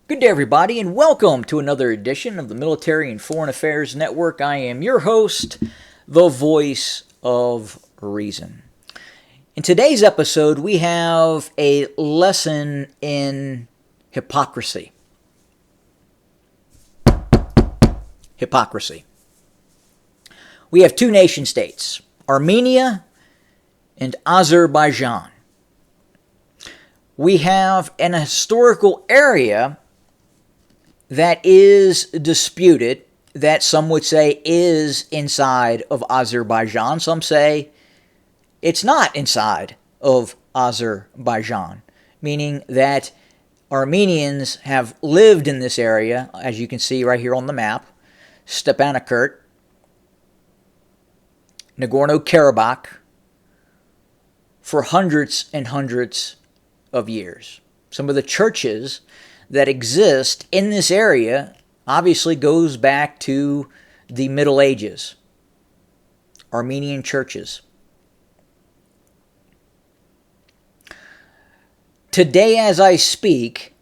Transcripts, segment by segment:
Good day, everybody, and welcome to another edition of the Military and Foreign Affairs Network. I am your host, the voice of reason. In today's episode, we have a lesson in hypocrisy. Hypocrisy. We have two nation states, Armenia and Azerbaijan. We have an historical area that is disputed, that some would say is inside of Azerbaijan. Some say it's not inside of Azerbaijan, meaning that Armenians have lived in this area, as you can see right here on the map, Stepanakert, Nagorno-Karabakh, for hundreds and hundreds of years. Some of the churches that exist in this area obviously goes back to the Middle Ages. Armenian churches. Today, as I speak,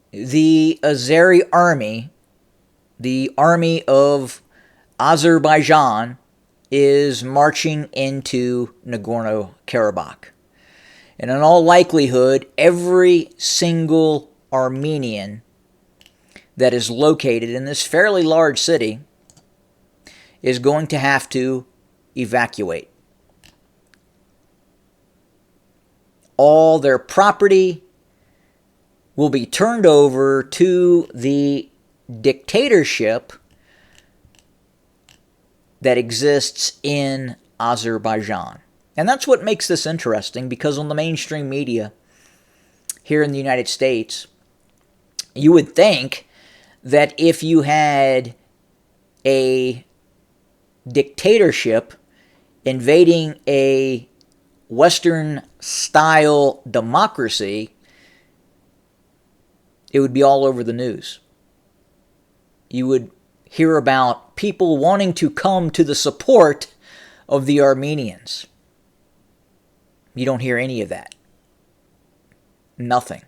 the Azeri army, the army of Azerbaijan, is marching into Nagorno-Karabakh. And in all likelihood, every single Armenian that is located in this fairly large city is going to have to evacuate. All their property will be turned over to the dictatorship that exists in Azerbaijan. And that's what makes this interesting, because on the mainstream media here in the United States, you would think that if you had a dictatorship invading a Western-style democracy, it would be all over the news. You would hear about people wanting to come to the support of the Armenians. You don't hear any of that. Nothing.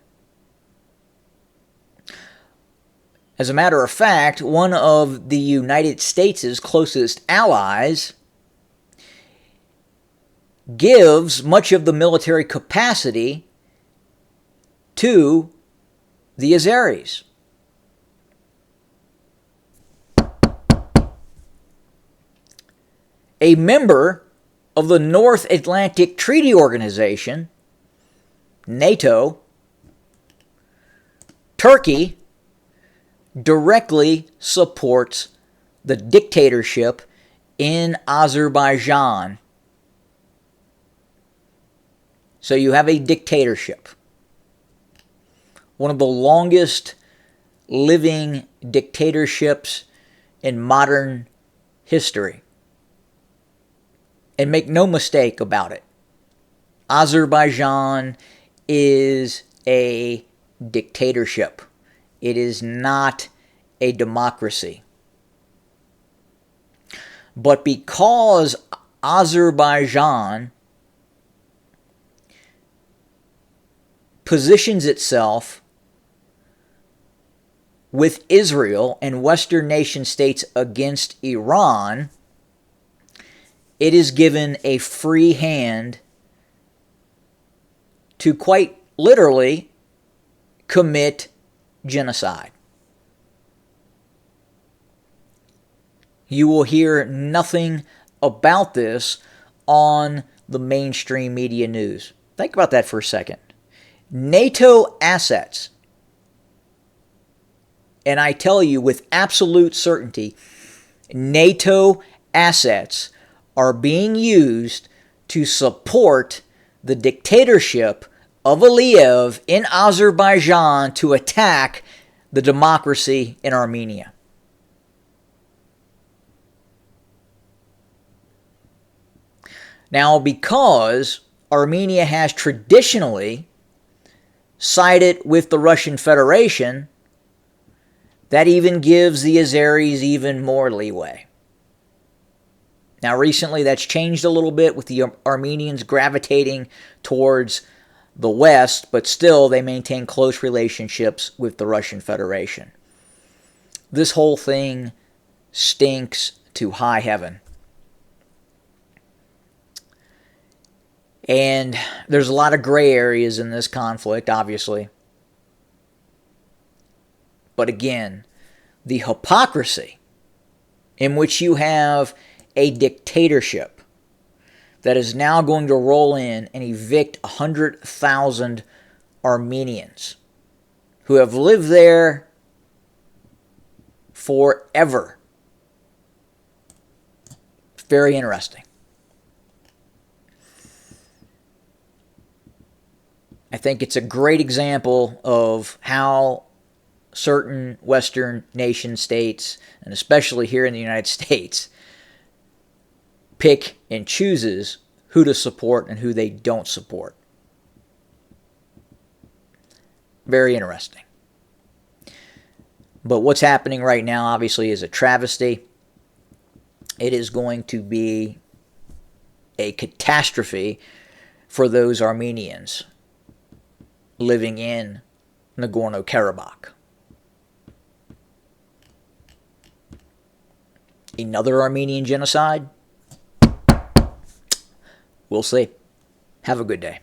As a matter of fact, one of the United States' closest allies gives much of the military capacity to the Azeris. A member of the North Atlantic Treaty Organization, NATO, Turkey, directly supports the dictatorship in Azerbaijan. So you have a dictatorship. One of the longest living dictatorships in modern history. And make no mistake about it, Azerbaijan is a dictatorship. It is not a democracy. But because Azerbaijan positions itself with Israel and Western nation states against Iran, it is given a free hand to quite literally commit genocide. You will hear nothing about this on the mainstream media news. Think about that for a second. NATO assets, and I tell you with absolute certainty, NATO assets are being used to support the dictatorship of Aliyev in Azerbaijan to attack the democracy in Armenia. Now, because Armenia has traditionally sided with the Russian Federation, that even gives the Azeris even more leeway. Now, recently that's changed a little bit with the Armenians gravitating towards the West, but still they maintain close relationships with the Russian Federation. This whole thing stinks to high heaven. And there's a lot of gray areas in this conflict, obviously. But again, the hypocrisy in which you have a dictatorship that is now going to roll in and evict 100,000 Armenians who have lived there forever. Very interesting. I think it's a great example of how certain Western nation states, and especially here in the United States, pick and chooses who to support and who they don't support. Very interesting. But what's happening right now, obviously, is a travesty. It is going to be a catastrophe for those Armenians living in Nagorno-Karabakh. Another Armenian genocide? We'll see. Have a good day.